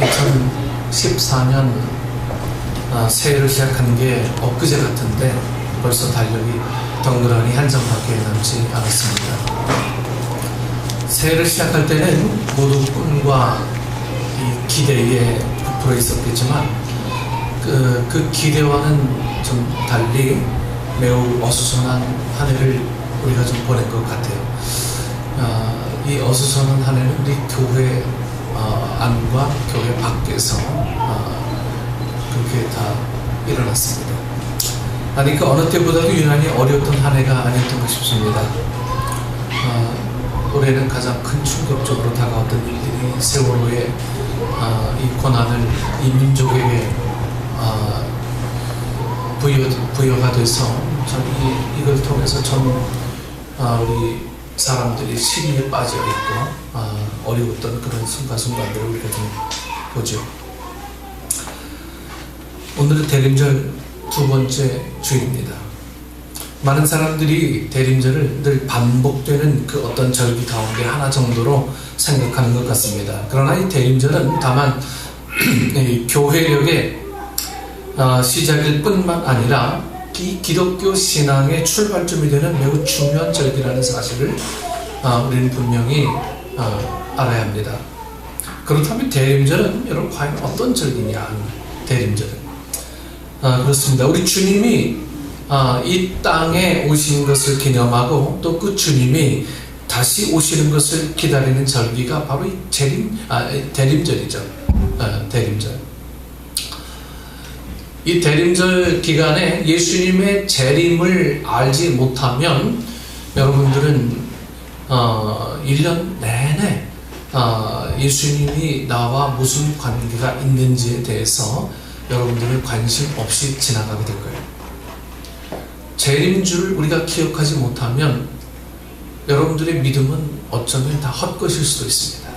2014년 새해를 시작한 게 엊그제 같은데 벌써 달력이 덩그러니 한 장밖에 남지 않았습니다. 새해를 시작할 때는 모두 꿈과 이 기대에 부풀어 있었겠지만 그 기대와는 좀 달리 매우 어수선한 한 해를 우리가 좀 보낸 것 같아요. 이 어수선한 한 해는 우리 교회 안과 교회 밖에서 그렇게 다 일어났습니다. 아니 그 어느 때보다도 유난히 어려웠던 한 해가 아니었던 싶습니다. 올해는 가장 큰 충격적으로 다가왔던 일들이 세월호의 이 고난을 이 민족에게 부여가 돼서 이걸 통해서 우리 사람들이 시리에 빠져있고 어려웠던 그런 순간순간들을 우리가 좀 보죠. 오늘은 대림절 두 번째 주일입니다. 많은 사람들이 대림절을 늘 반복되는 그 어떤 절기 가운데 하나 정도로 생각하는 것 같습니다. 그러나 이 대림절은 다만 교회력의 시작일 뿐만 아니라 이 기독교 신앙의 출발점이 되는 매우 중요한 절기라는 사실을 우리는 분명히 알아야 합니다. 그렇다면 대림절은 여러분 과연 어떤 절기냐? 대림절은 그렇습니다. 우리 주님이 이 땅에 오신 것을 기념하고 또 그 주님이 다시 오시는 것을 기다리는 절기가 바로 이 대림절이죠. 대림절. 이 대림절 기간에 예수님의 재림을 알지 못하면 여러분들은 1년 내내 예수님이 나와 무슨 관계가 있는지에 대해서 여러분들은 관심 없이 지나가게 될 거예요. 재림주를 우리가 기억하지 못하면 여러분들의 믿음은 어쩌면 다 헛것일 수도 있습니다.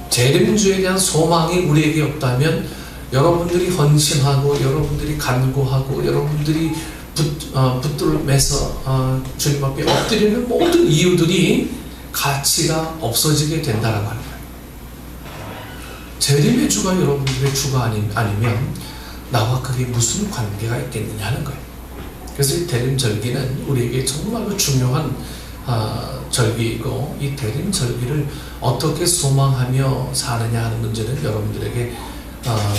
재림주에 대한 소망이 우리에게 없다면 여러분들이 헌신하고 여러분들이 간구하고 여러분들이 붙들을 매서 주님 앞에 엎드리는 모든 이유들이 가치가 없어지게 된다라고 하는 거예요. 재림의 주가 여러분들의 주가 아니면 나와 그게 무슨 관계가 있겠느냐 하는 거예요. 그래서 이 대림절기는 우리에게 정말로 중요한 절기이고 이 대림절기를 어떻게 소망하며 사느냐 하는 문제는 여러분들에게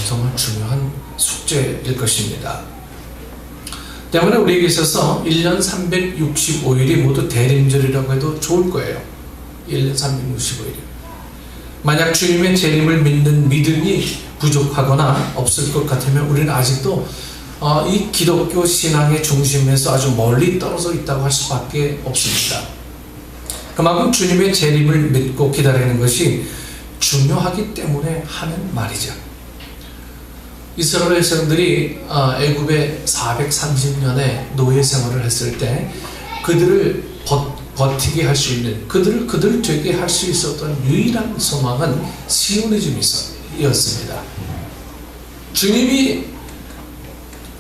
정말 중요한 숙제일 것입니다. 때문에 우리에게 있어서 1년 365일이 모두 대림절이라고 해도 좋을 거예요. 1년 365일이. 만약 주님의 재림을 믿는 믿음이 부족하거나 없을 것 같으면 우리는 아직도 이 기독교 신앙의 중심에서 아주 멀리 떨어져 있다고 할 수밖에 없습니다. 그만큼 주님의 재림을 믿고 기다리는 것이 중요하기 때문에 하는 말이죠. 이스라엘 백성들이 애굽에 430년의 노예 생활을 했을 때 그들을 버티게 할 수 있는 그들 되게 할 수 있었던 유일한 소망은 시오니즘이었습니다.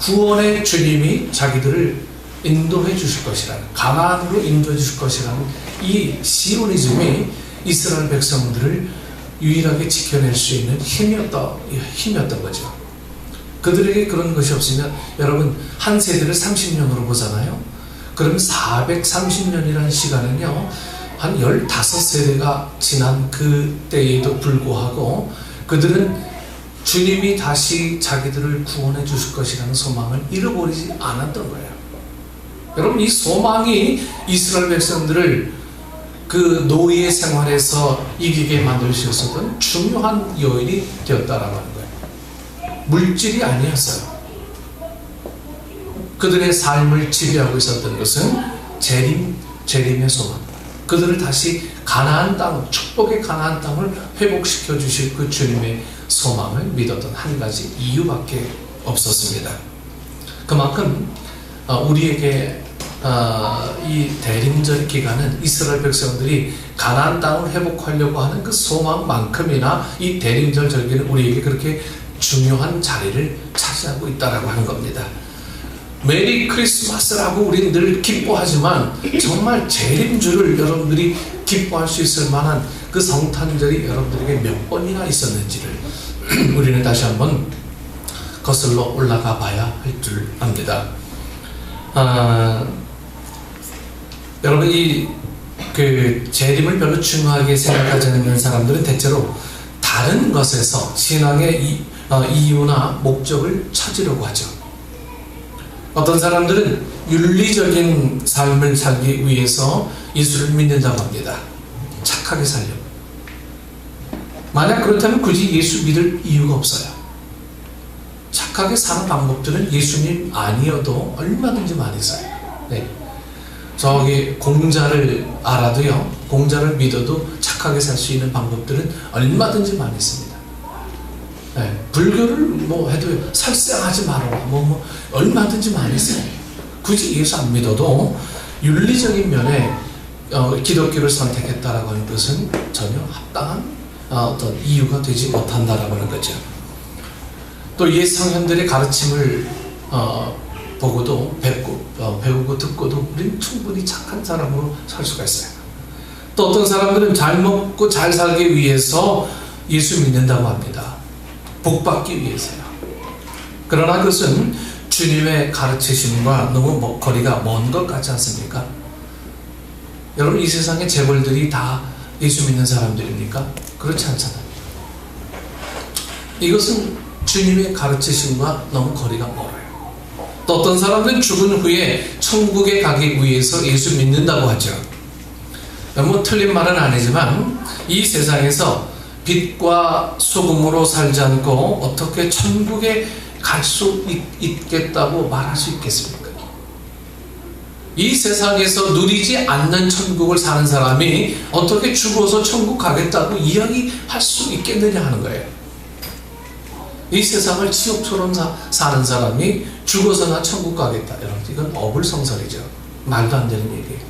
구원의 주님이 자기들을 인도해 주실 것이라는, 가나안으로 인도해 주실 것이라는 이 시오니즘이 이스라엘 백성들을 유일하게 지켜낼 수 있는 힘이었던 거죠. 그들에게 그런 것이 없으면 여러분 한 세대를 30년으로 보잖아요. 그러면 430년이라는 시간은요 한 15세대가 지난 그때에도 불구하고 그들은 주님이 다시 자기들을 구원해 주실 것이라는 소망을 잃어버리지 않았던 거예요. 여러분 이 소망이 이스라엘 백성들을 그 노예 생활에서 이기게 만들 수 있었던 중요한 요인이 되었다라고 하는 거예요. 물질이 아니었어요. 그들의 삶을 지배하고 있었던 것은 재림의 소망. 그들을 다시 가나안 땅, 축복의 가나안 땅을 회복시켜 주실 그 주님의 소망을 믿었던 한 가지 이유밖에 없었습니다. 그만큼 우리에게 이 대림절 기간은 이스라엘 백성들이 가나안 땅을 회복하려고 하는 그 소망만큼이나 이 대림절 절기는 우리에게 그렇게 중요한 자리를 차지하고 있다라고 하는 겁니다. 메리 크리스마스라고 우리는 늘 기뻐하지만 정말 재림주를 여러분들이 기뻐할 수 있을 만한 그 성탄절이 여러분들에게 몇 번이나 있었는지를 우리는 다시 한번 거슬러 올라가 봐야 할 줄 압니다. 여러분 그 재림을 별로 중요하게 생각하지 않는 사람들은 대체로 다른 것에서 신앙의 이유나 목적을 찾으려고 하죠. 어떤 사람들은 윤리적인 삶을 살기 위해서 예수를 믿는다고 합니다. 착하게 살려고. 만약 그렇다면 굳이 예수 믿을 이유가 없어요. 착하게 사는 방법들은 예수님 아니어도 얼마든지 많이 있어요. 네. 저기 공자를 알아도요, 공자를 믿어도 착하게 살 수 있는 방법들은 얼마든지 많이 있습니다. 네. 불교를 뭐 해도 살생하지 말아라, 얼마든지 많이 있어요. 굳이 예수 안 믿어도 윤리적인 면에 기독교를 선택했다라고 하는 것은 전혀 합당한 어떤 이유가 되지 못한다라고 하는 거죠. 또 옛 성현들의 가르침을 보고도 배우고 듣고도 우리는 충분히 착한 사람으로 살 수가 있어요. 또 어떤 사람들은 잘 먹고 잘 살기 위해서 예수 믿는다고 합니다. 복 받기 위해서요. 그러나 그것은 주님의 가르치심과 너무 거리가 먼 것 같지 않습니까? 여러분, 이 세상의 재벌들이 다 예수 믿는 사람들입니까? 그렇지 않잖아요. 이것은 주님의 가르치심과 너무 거리가 멀어요. 또 어떤 사람들은 죽은 후에 천국에 가기 위해서 예수 믿는다고 하죠. 뭐 틀린 말은 아니지만 이 세상에서 빛과 소금으로 살지 않고 어떻게 천국에 갈 수 있겠다고 말할 수 있겠습니까? 이 세상에서 누리지 않는 천국을 사는 사람이 어떻게 죽어서 천국 가겠다고 이야기할 수 있겠느냐 하는 거예요. 이 세상을 지옥처럼 사는 사람이 죽어서나 천국 가겠다, 여러분, 이건 어불성설이죠. 말도 안 되는 얘기예요.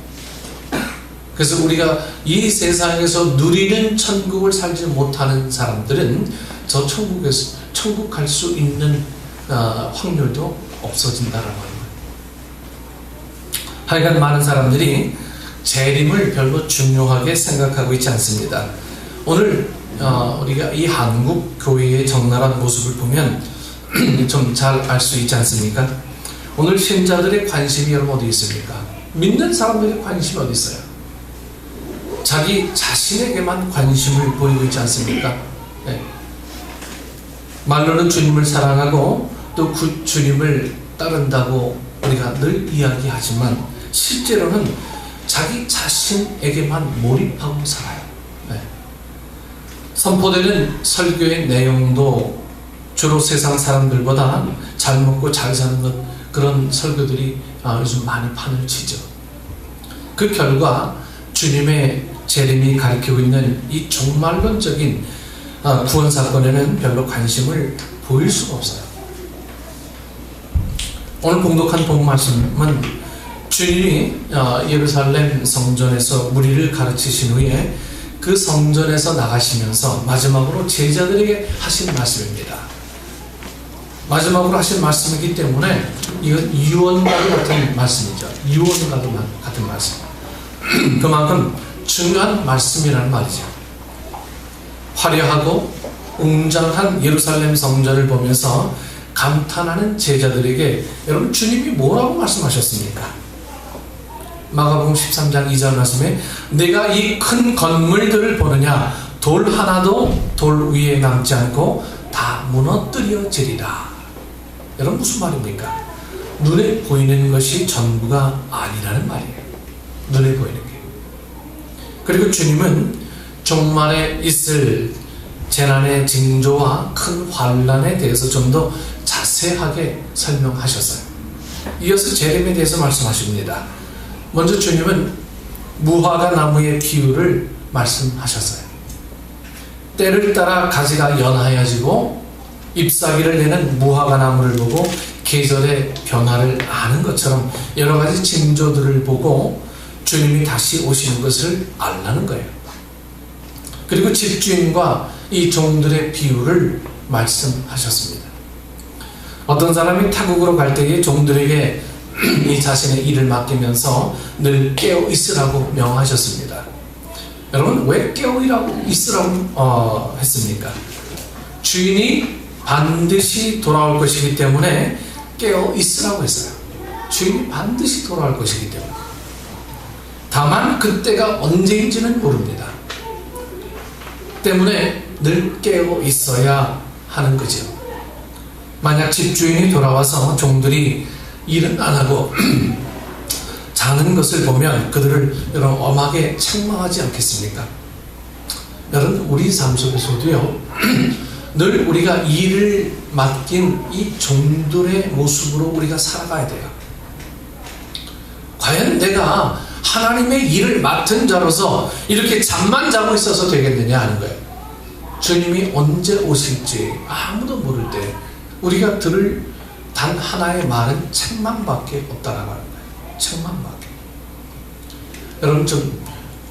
그래서 우리가 이 세상에서 누리는 천국을 살지 못하는 사람들은 저 천국에서 천국 갈 수 있는 확률도 없어진다라고 하는 거예요. 하여간 많은 사람들이 재림을 별로 중요하게 생각하고 있지 않습니다. 오늘 우리가 이 한국 교회의 적나라한 모습을 보면 좀 잘 알 수 있지 않습니까? 오늘 신자들의 관심이 여러분 어디 있습니까? 믿는 사람들의 관심이 어디 있어요? 자기 자신에게만 관심을 보이고 있지 않습니까? 네. 말로는 주님을 사랑하고 또 주님을 따른다고 우리가 늘 이야기하지만 실제로는 자기 자신에게만 몰입하고 살아요. 네. 선포되는 설교의 내용도 주로 세상 사람들보다 잘 먹고 잘 사는 것, 그런 설교들이 요즘 많이 판을 치죠. 그 결과 주님의 재림이 가리키고 있는 이 종말론적인 구원 사건에는 별로 관심을 보일 수가 없어요. 오늘 봉독한 본 말씀은 주님이 예루살렘 성전에서 무리를 가르치신 후에 그 성전에서 나가시면서 마지막으로 제자들에게 하신 말씀입니다. 마지막으로 하신 말씀이기 때문에 이건 유언과도 같은 말씀이죠. 유언과도 같은 말씀. 그만큼 중요한 말씀이라는 말이죠. 화려하고 웅장한 예루살렘 성전을 보면서 감탄하는 제자들에게 여러분, 주님이 뭐라고 말씀하셨습니까? 마가복음 13장 2절 말씀에 내가 이 큰 건물들을 보느냐, 돌 하나도 돌 위에 남지 않고 다 무너뜨려지리라. 여러분, 무슨 말입니까? 눈에 보이는 것이 전부가 아니라는 말이에요. 눈에 보이는 게. 그리고 주님은 종말에 있을 재난의 징조와 큰 환난에 대해서 좀 더 자세하게 설명하셨어요. 이어서 재림에 대해서 말씀하십니다. 먼저 주님은 무화과 나무의 비유를 말씀하셨어요. 때를 따라 가지가 연하여지고 잎사귀를 내는 무화과 나무를 보고 계절의 변화를 아는 것처럼 여러 가지 징조들을 보고 주님이 다시 오시는 것을 알라는 거예요. 그리고 집주인과 이 종들의 비유를 말씀하셨습니다. 어떤 사람이 타국으로 갈 때에 종들에게 이 자신의 일을 맡기면서 늘 깨어 있으라고 명하셨습니다. 여러분, 왜 깨어 있으라고 했습니까? 주인이 반드시 돌아올 것이기 때문에 깨어 있으라고 했어요. 주인이 반드시 돌아올 것이기 때문에. 다만 그때가 언제인지는 모릅니다. 때문에 늘 깨어 있어야 하는 거죠. 만약 집주인이 돌아와서 종들이 일은 안 하고 자는 것을 보면 그들을 여러분 엄하게 책망하지 않겠습니까? 여러분, 우리 삶 속에서도요 늘 우리가 일을 맡긴 이 종들의 모습으로 우리가 살아가야 돼요. 과연 내가 하나님의 일을 맡은 자로서 이렇게 잠만 자고 있어서 되겠느냐 하는 거예요. 주님이 언제 오실지 아무도 모를 때 우리가 들을 단 하나의 말은 책망밖에 없다라고 하는 거예요. 책망밖에. 여러분, 좀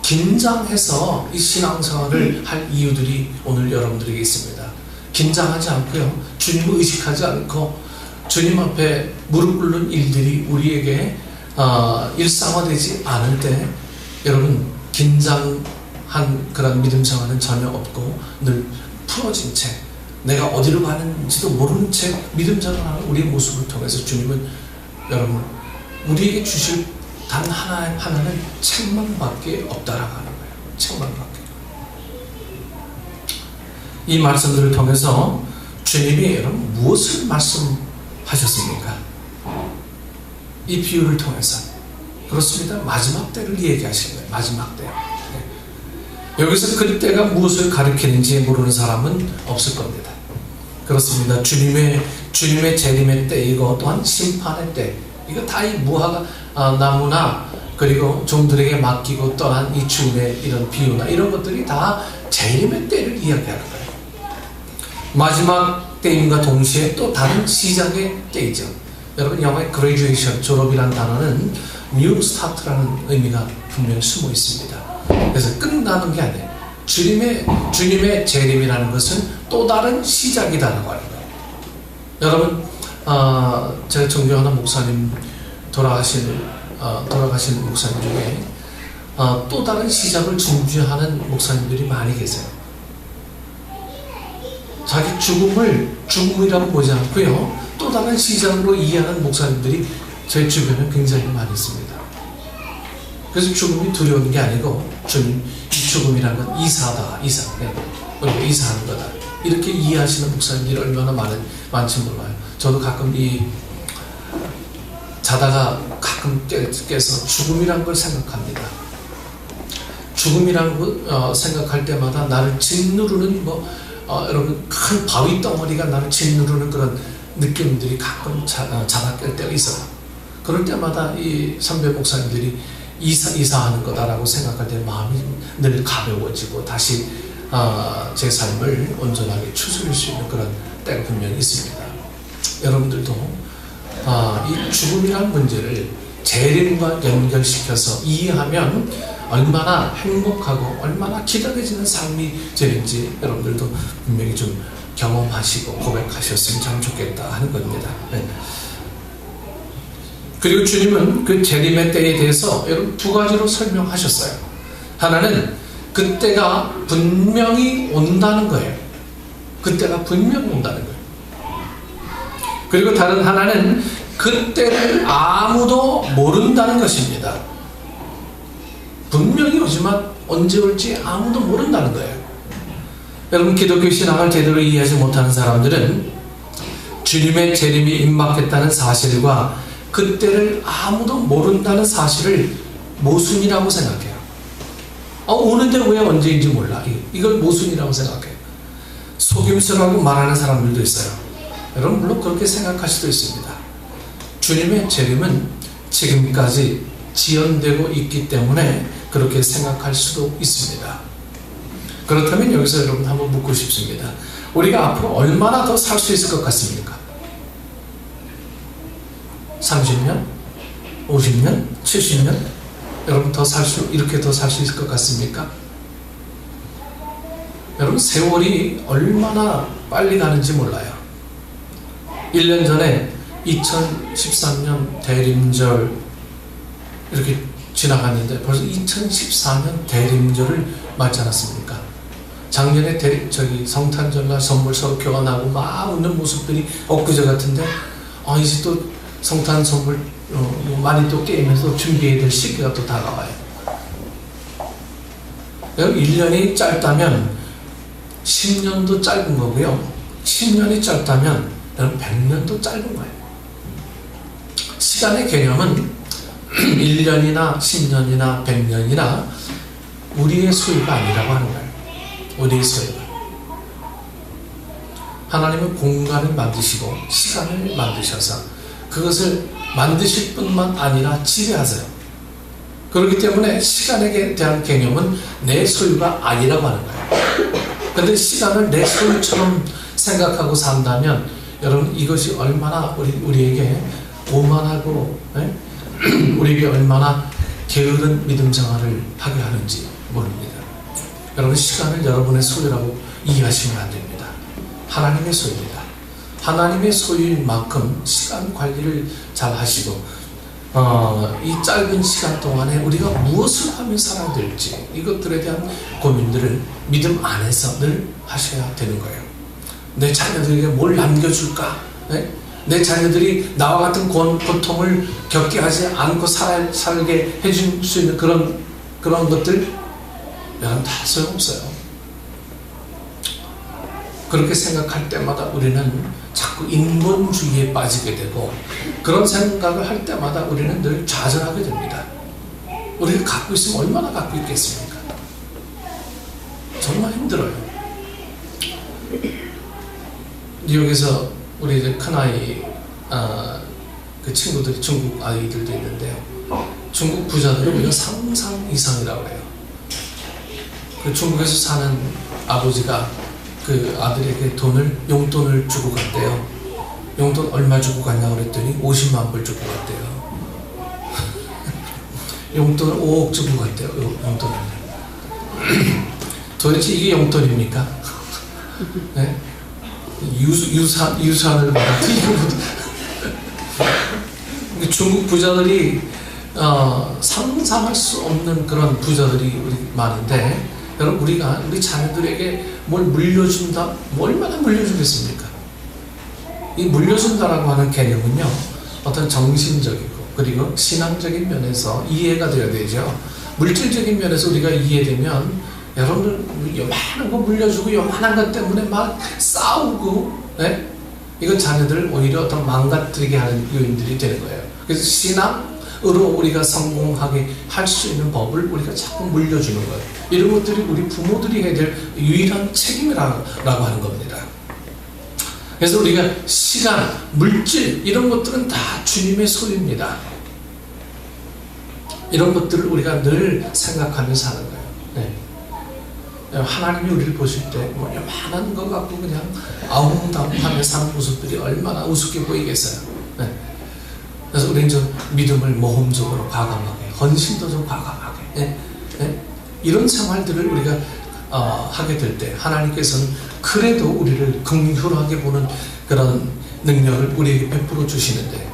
긴장해서 이 신앙생활을 할 이유들이 오늘 여러분들에게 있습니다. 긴장하지 않고요, 주님을 의식하지 않고 주님 앞에 무릎 꿇는 일들이 우리에게 일상화되지 않을 때 여러분, 긴장한 그런 믿음 생활은 전혀 없고 늘 풀어진 채 내가 어디로 가는지도 모르는 채 믿음 생활하는 우리의 모습을 통해서 주님은 여러분 우리에게 주실 단 하나는 책망밖에 없다라고 하는 거예요. 책망밖에. 이 말씀들을 통해서 주님이 여러분 무엇을 말씀하셨습니까? 이 비유를 통해서. 그렇습니다. 마지막 때를 얘기하시는 거예요. 마지막 때. 네. 여기서 그때가 무엇을 가리키는지 모르는 사람은 없을 겁니다. 그렇습니다. 주님의 재림의 때이고 또한 심판의 때, 이거 다 이 무화과 나무나 그리고 종들에게 맡기고 떠난 이 죽음의 이런 비유나 이런 것들이 다 재림의 때를 이야기하는 거예요. 마지막 때임과 동시에 또 다른 시작의 때이죠. 여러분, 영어의 graduation, 졸업이라는 단어는 new start라는 의미가 분명히 숨어 있습니다. 그래서 끝나는 게 아니에요. 주님의 재림이라는 것은 또 다른 시작이다라고 하는 거예요. 여러분, 제가 존경하는 목사님, 돌아가신 목사님 중에 또 다른 시작을 준비하는 목사님들이 많이 계세요. 자기 죽음이라고 보지 않고요, 또 다른 시작으로 이해하는 목사님들이 제 주변에 굉장히 많이 있습니다. 그래서 죽음이 두려운 게 아니고 주님, 이 죽음이라는 건 이사다, 우리가 이사하는 거다, 이렇게 이해하시는 목사님들이 얼마나 많지 몰라요. 저도 가끔 자다가 가끔 깨서 죽음이란 걸 생각합니다. 죽음이란 걸 생각할 때마다 나를 짓누르는 여러분 큰 바위 덩어리가 나를 짓누르는 그런 느낌들이 가끔 자다 깰 때가 있어요. 그럴 때마다 이 선배 목사님들이 이사하는 거다라고 생각할 때 마음이 늘 가벼워지고 다시 제 삶을 온전하게 추스릴 수 있는 그런 때가 분명히 있습니다. 여러분들도 이 죽음이라는 문제를 재림과 연결시켜서 이해하면 얼마나 행복하고 얼마나 기다려지는 삶이 되는지 여러분들도 분명히 좀 경험하시고 고백하셨으면 참 좋겠다 하는 겁니다. 네. 그리고 주님은 그 재림의 때에 대해서 여러분 두 가지로 설명하셨어요. 하나는 그때가 분명히 온다는 거예요. 그때가 분명히 온다는 거예요. 그리고 다른 하나는 그때를 아무도 모른다는 것입니다. 분명히 오지만 언제 올지 아무도 모른다는 거예요. 여러분, 기독교 신앙을 제대로 이해하지 못하는 사람들은 주님의 재림이 임박했다는 사실과 그때를 아무도 모른다는 사실을 모순이라고 생각해요. 오는데 왜 언제인지 몰라, 이걸 모순이라고 생각해요. 속임수라고 말하는 사람들도 있어요. 여러분, 물론 그렇게 생각할 수도 있습니다. 주님의 재림은 지금까지 지연되고 있기 때문에 그렇게 생각할 수도 있습니다. 그렇다면 여기서 여러분 한번 묻고 싶습니다. 우리가 앞으로 얼마나 더 살 수 있을 것 같습니까? 30년? 50년? 70년? 여러분 이렇게 더 살 수 있을 것 같습니까? 여러분, 세월이 얼마나 빨리 가는지 몰라요. 1년 전에 2013년 대림절 이렇게 지나갔는데 벌써 2014년 대림절을 맞지 않았습니까? 작년에 성탄절날 선물 서로 교환하고 막 웃는 모습들이 엊그제 같은데, 이제 또 성탄 선물 많이 또 게임해서 준비해야 될 시기가 또 다가와요. 1년이 짧다면 10년도 짧은 거고요. 10년이 짧다면 100년도 짧은 거예요. 시간의 개념은 1년이나 10년이나 100년이나 우리의 소유가 아니라고 하는 거예요. 우리의 소유가. 하나님은 공간을 만드시고 시간을 만드셔서 그것을 만드실 뿐만 아니라 지배하세요. 그렇기 때문에 시간에 대한 개념은 내 소유가 아니라고 하는 거예요. 그런데 시간을 내 소유처럼 생각하고 산다면 여러분, 이것이 얼마나 우리에게 오만하고 우리에게 얼마나 게으른 믿음 생활을 하게 하는지 모릅니다. 여러분, 시간을 여러분의 소유라고 이해하시면 안 됩니다. 하나님의 소유입니다. 하나님의 소유인 만큼 시간 관리를 잘 하시고 이 짧은 시간 동안에 우리가 무엇을 하며 살아야 될지 이것들에 대한 고민들을 믿음 안에서 늘 하셔야 되는 거예요. 내 자녀들에게 뭘 남겨줄까? 내 자녀들이 나와 같은 고통을 겪게 하지 않고 살게 해줄 수 있는 그런 것들, 여러분, 다 소용없어요. 그렇게 생각할 때마다 우리는 자꾸 인본주의에 빠지게 되고, 그런 생각을 할 때마다 우리는 늘 좌절하게 됩니다. 우리가 갖고 있으면 얼마나 갖고 있겠습니까? 정말 힘들어요. 뉴욕에서 우리 이제 큰아이 그 친구들이 중국 아이들도 있는데요. 중국 부자들은 우리가 상상 이상이라고 해요. 그 중국에서 사는 아버지가 그 아들에게 용돈을 주고 갔대요. 용돈 얼마 주고 갔냐고 그랬더니 50만 불 주고 갔대요. 용돈을 5억 주고 갔대요. 용돈을. 도대체 이게 용돈입니까? 네? 유산을 받았더니 중국 부자들이 상상할 수 없는 그런 부자들이 많은데, 여러분, 우리 자녀들에게 뭘 물려준다? 얼마나 물려주겠습니까? 이 물려준다라고 하는 개념은요, 어떤 정신적이고 그리고 신앙적인 면에서 이해가 되어야 되죠. 물질적인 면에서 우리가 이해되면, 여러분들 요만한 거 물려주고 요만한 것 때문에 막 싸우고, 이건 자녀들을 오히려 더 망가뜨리게 하는 요인들이 되는 거예요. 그래서 신앙으로 우리가 성공하게 할 수 있는 법을 우리가 자꾸 물려주는 거예요. 이런 것들이 우리 부모들이 해야 될 유일한 책임이라고 하는 겁니다. 그래서 우리가 시간, 물질 이런 것들은 다 주님의 소유입니다. 이런 것들을 우리가 늘 생각하면서 사는 거예요. 하나님이 우리를 보실 때 요만한 거 갖고 그냥 아웅다웅하며 사는 모습들이 얼마나 우습게 보이겠어요. 그래서 우리는 좀 믿음을 모험적으로 과감하게, 헌신도 좀 과감하게, 이런 생활들을 우리가 하게 될 때 하나님께서는 그래도 우리를 긍휼하게 보는 그런 능력을 우리에게 베풀어 주시는데,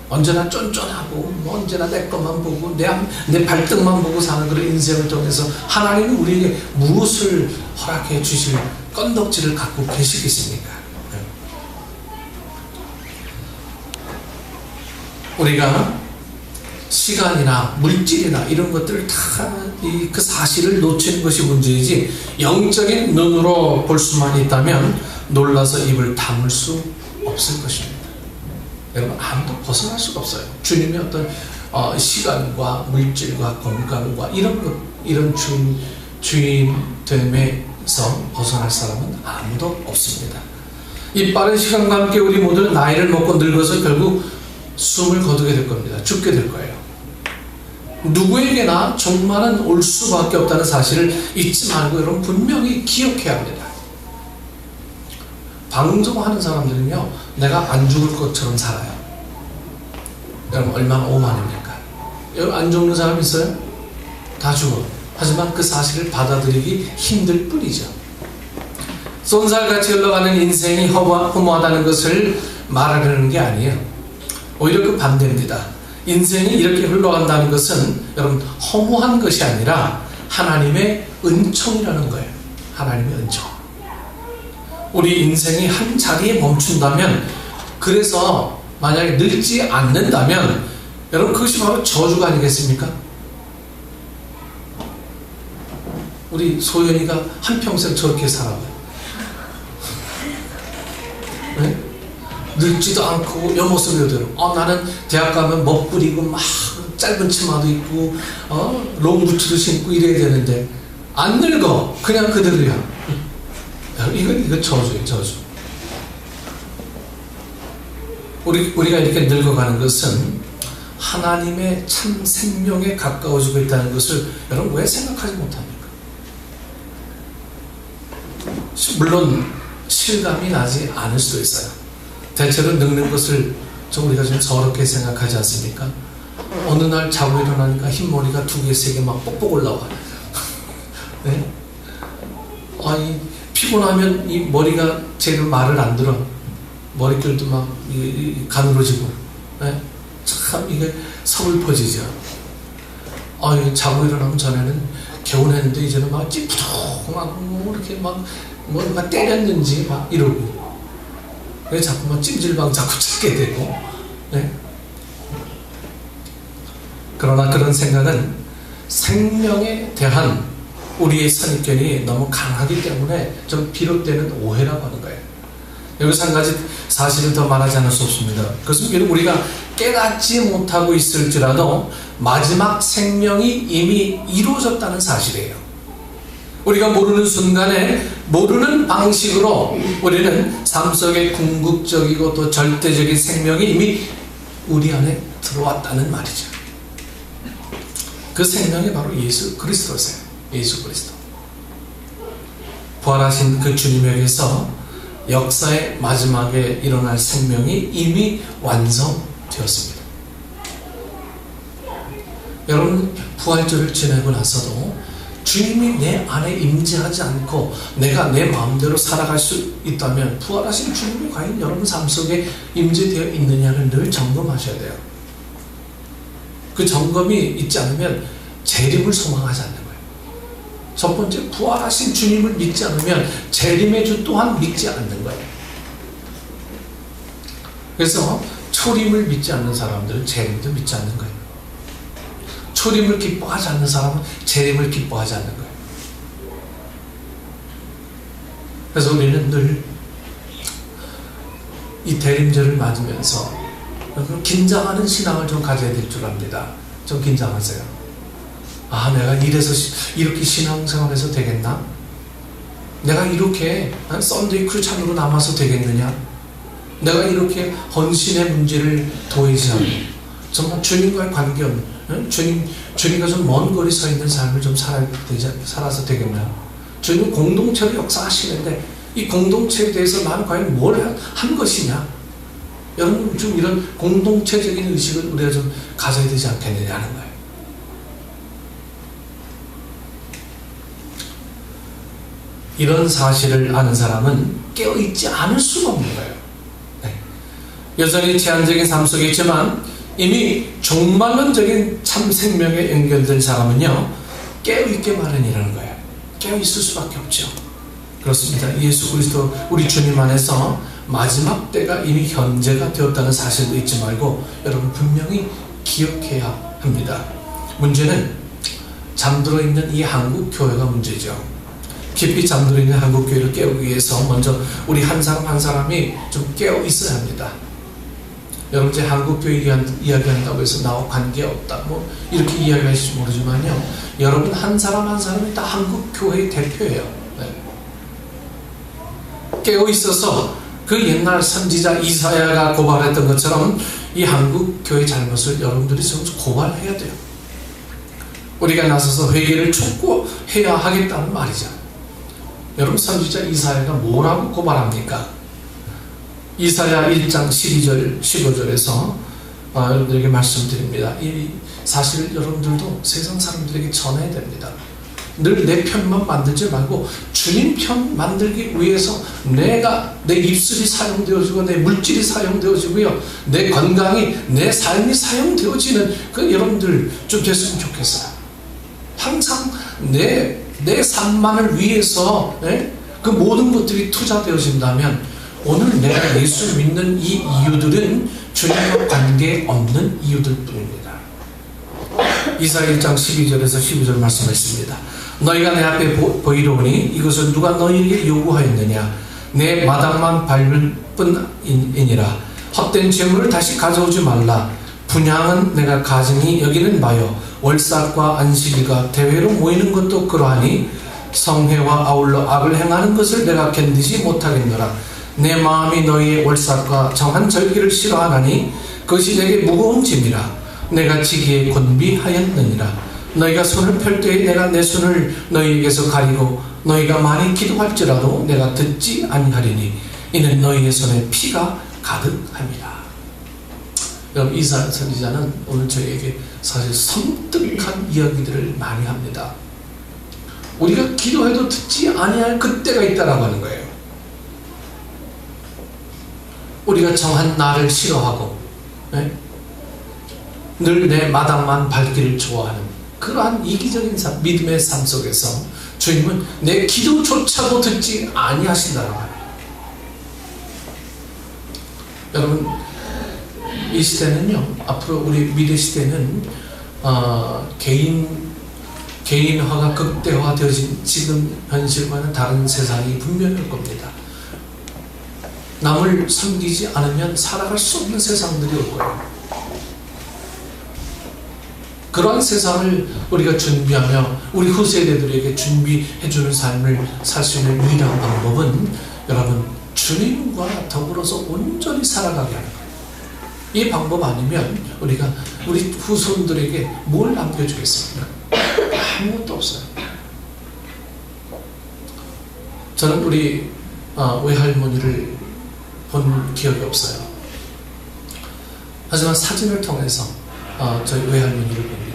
언제나 쫀쫀하고 언제나 내 것만 보고 내 발등만 보고 사는 그런 인생을 통해서 하나님은 우리에게 무엇을 허락해 주실 건덕지를 갖고 계시겠습니까? 우리가 시간이나 물질이나 이런 것들을 다 그 사실을 놓치는 것이 문제이지, 영적인 눈으로 볼 수만 있다면 놀라서 입을 다물 수 없을 것입니다. 여러분, 아무도 벗어날 수가 없어요. 주님의 어떤 시간과 물질과 건강과 이런 주인됨에서 벗어날 사람은 아무도 없습니다. 이 빠른 시간과 함께 우리 모두는 나이를 먹고 늙어서 결국 숨을 거두게 될 겁니다. 죽게 될 거예요. 누구에게나 종말은 올 수밖에 없다는 사실을 잊지 말고 여러분 분명히 기억해야 합니다. 방종하는 사람들은요, 내가 안 죽을 것처럼 살아요. 여러분, 얼마나 오만입니까? 여러분, 안 죽는 사람 있어요? 다 죽어. 하지만 그 사실을 받아들이기 힘들 뿐이죠. 쏜살같이 흘러가는 인생이 허무하다는 것을 말하려는 게 아니에요. 오히려 그 반대입니다. 인생이 이렇게 흘러간다는 것은 여러분 허무한 것이 아니라 하나님의 은총이라는 거예요. 하나님의 은총. 우리 인생이 한 자리에 멈춘다면, 그래서 만약에 늙지 않는다면 여러분 그것이 바로 저주가 아니겠습니까? 우리 소연이가 한평생 저렇게 살아요. 네? 늙지도 않고 옆모습이 그대로. 나는 대학 가면 멋부리고 막 짧은 치마도 입고 롱부츠도 신고 이래야 되는데 안 늙어. 그냥 그대로야. 이건 저주예요. 저주. 우리가 이렇게 늙어가는 것은 하나님의 참 생명에 가까워지고 있다는 것을 여러분 왜 생각하지 못합니까? 물론 실감이 나지 않을 수도 있어요. 대체로 늙는 것을 우리가 좀 서럽게 생각하지 않습니까? 어느 날 자고 일어나니까 흰머리가 2개, 3개 막 뽁뽁 올라와. 네? 아니, 피곤하면 이 머리가 제대로 말을 안 들어. 머릿결도 막 가늘어지고. 네? 참 이게 서글퍼지죠. 자고 일어나면 전에는 개운했는데 이제는 막 찌푸둥하고 이렇게 막 뭔가 때렸는지 막 이러고. 그래서 자꾸만 찜질방 자꾸 찾게 되고. 네? 그러나 그런 생각은 생명에 대한 우리의 선입견이 너무 강하기 때문에 좀 비롯되는 오해라고 하는 거예요. 여기서 한 가지 사실을 더 말하지 않을 수 없습니다. 그것은 우리가 깨닫지 못하고 있을지라도 마지막 생명이 이미 이루어졌다는 사실이에요. 우리가 모르는 순간에 모르는 방식으로 우리는 삶 속에 궁극적이고 또 절대적인 생명이 이미 우리 안에 들어왔다는 말이죠. 그 생명이 바로 예수 그리스도세요. 예수 그리스도. 부활하신 그 주님에게서 역사의 마지막에 일어날 생명이 이미 완성되었습니다. 여러분 부활절을 지내고 나서도 주님이 내 안에 임재하지 않고 내가 내 마음대로 살아갈 수 있다면 부활하신 주님이 과연 여러분 삶 속에 임재되어 있느냐를 늘 점검하셔야 돼요. 그 점검이 있지 않으면 재림을 소망하지 않는 거예요. 첫 번째, 부활하신 주님을 믿지 않으면 재림의 주 또한 믿지 않는 거예요. 그래서 초림을 믿지 않는 사람들은 재림도 믿지 않는 거예요. 초림을 기뻐하지 않는 사람은 재림을 기뻐하지 않는 거예요. 그래서 우리는 늘 이 대림절을 맞으면서 긴장하는 신앙을 좀 가져야 될 줄 압니다. 좀 긴장하세요. 내가 이렇게 신앙생활해서 되겠나? 내가 이렇게 썬데이 크리스찬으로 남아서 되겠느냐? 내가 이렇게 헌신의 문제를 도외시하고 정말 주님과의 관계없는 주님과 좀 먼 거리 서 있는 삶을 좀 살아서 되겠나? 주님은 공동체로 역사하시는데 이 공동체에 대해서 나는 과연 뭘 한 것이냐? 여러분 좀 이런 공동체적인 의식을 우리가 좀 가져야 되지 않겠느냐는 거예요. 이런 사실을 아는 사람은 깨어있지 않을 수가 없는 거예요. 네. 여전히 제한적인 삶 속에 있지만 이미 종말론적인 참 생명에 연결된 사람은요 깨어있게 마련이라는 거예요. 깨어있을 수밖에 없죠. 그렇습니다. 예수 그리스도 우리 주님 안에서 마지막 때가 이미 현재가 되었다는 사실도 잊지 말고 여러분 분명히 기억해야 합니다. 문제는 잠들어 있는 이 한국 교회가 문제죠. 깊이 잠들어 있는 한국 교회를 깨우기 위해서 먼저 우리 한 사람 한 사람이 좀 깨어 있어야 합니다. 여러분 이제 한국 교회 이야기한다고 해서 나와 관계없다 뭐 이렇게 이야기하실지 모르지만요, 여러분 한 사람 한 사람이 다 한국 교회의 대표예요. 네. 깨어 있어서 그 옛날 선지자 이사야가 고발했던 것처럼 이 한국 교회 잘못을 여러분들이 좀 고발해야 돼요. 우리가 나서서 회개를 촉구해야 하겠다는 말이죠. 여러분 선지자 이사야가 뭐라고 고발합니까? 이사야 1장 12절 15절에서 여러분들에게 말씀드립니다. 이 사실 여러분들도 세상 사람들에게 전해야 됩니다. 늘 내 편만 만들지 말고 주님 편 만들기 위해서 내 입술이 사용되어지고 내 물질이 사용되어지고요, 내 건강이 내 삶이 사용되어지는 그 여러분들 좀 됐으면 좋겠어요. 항상 내 삶만을 위해서 그 모든 것들이 투자되어진다면 오늘 내가 예수 믿는 이 이유들은 주님과 관계없는 이유들 뿐입니다. 이사야 1장 12절에서 12절 말씀했습니다. 너희가 내 앞에 보이려오니 이것을 누가 너희에게 요구하였느냐? 내 마당만 밟을 뿐이니라. 헛된 재물을 다시 가져오지 말라. 분향은 내가 가증히 여기는 바요. 월삭과 안식일과 대회로 모이는 것도 그러하니 성회와 아울러 악을 행하는 것을 내가 견디지 못하겠노라. 내 마음이 너희의 월삭과 정한 절기를 싫어하나니 그것이 내게 무거운 짐이라. 내가 지기에 곤비하였느니라. 너희가 손을 펼 때에 내가 내 손을 너희에게서 가리고 너희가 많이 기도할지라도 내가 듣지 아니하리니 이는 너희의 손에 피가 가득합니다. 여러분, 이사야 선지자는 오늘 저희에게 사실 섬뜩한 이야기들을 많이 합니다. 우리가 기도해도 듣지 아니할 그때가 있다라고 하는 거예요. 우리가 정한 날을 싫어하고 늘 내 마당만 밟기를 좋아하는 그러한 이기적인 삶, 믿음의 삶 속에서 주님은 내 기도조차도 듣지 아니하신다라고 합니다. 여러분, 이 시대는요, 앞으로 우리 미래 시대는 개인화가 극대화되어진 지금 현실과는 다른 세상이 분명히 올 겁니다. 남을 섬기지 않으면 살아갈 수 없는 세상들이 올 거예요. 그러한 세상을 우리가 준비하며 우리 후세대들에게 준비해주는 삶을 살 수 있는 유일한 방법은 여러분, 주님과 더불어서 온전히 살아가게 하는 거예요. 이 방법 아니면 우리가 우리 후손들에게 뭘 남겨주겠습니까? 아무것도 없어요. 저는 우리 외할머니를 본 기억이 없어요. 하지만 사진을 통해서 저희 외할머니를 봅니다.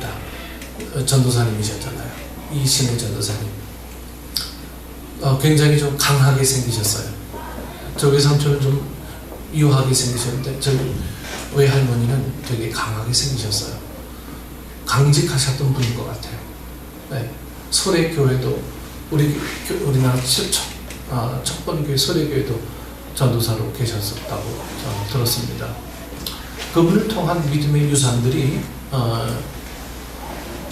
전도사님이셨잖아요. 이신의 전도사님. 굉장히 좀 강하게 생기셨어요. 저 외삼촌은 좀 유하게 생기셨는데 저희 외할머니는 되게 강하게 생기셨어요. 강직하셨던 분인 것 같아요. 네. 소래교회도 우리나라 척번교회 소래교회도 전도사로 계셨었다고 저는 들었습니다. 그분을 통한 믿음의 유산들이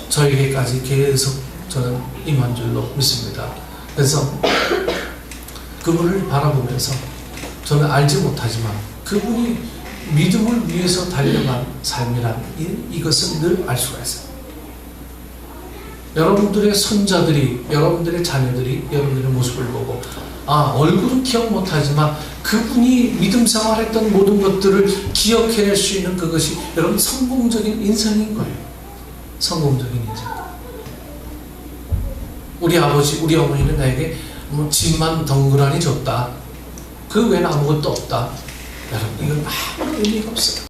저에게까지 계속 저는 임한 줄로 믿습니다. 그래서 그분을 바라보면서 저는 알지 못하지만 그분이 믿음을 위해서 달려간 삶이란 이것은 늘 알 수가 있어요. 여러분들의 손자들이, 여러분들의 자녀들이 여러분들의 모습을 보고 얼굴은 기억 못하지만 그분이 믿음 생활했던 모든 것들을 기억해낼 수 있는 그것이 여러분 성공적인 인생인 거예요. 성공적인 인생. 우리 아버지, 우리 어머니는 나에게 집만 덩그러니 줬다. 그 외에는 아무것도 없다. 여러분, 이건 아무런 의미가 없어요.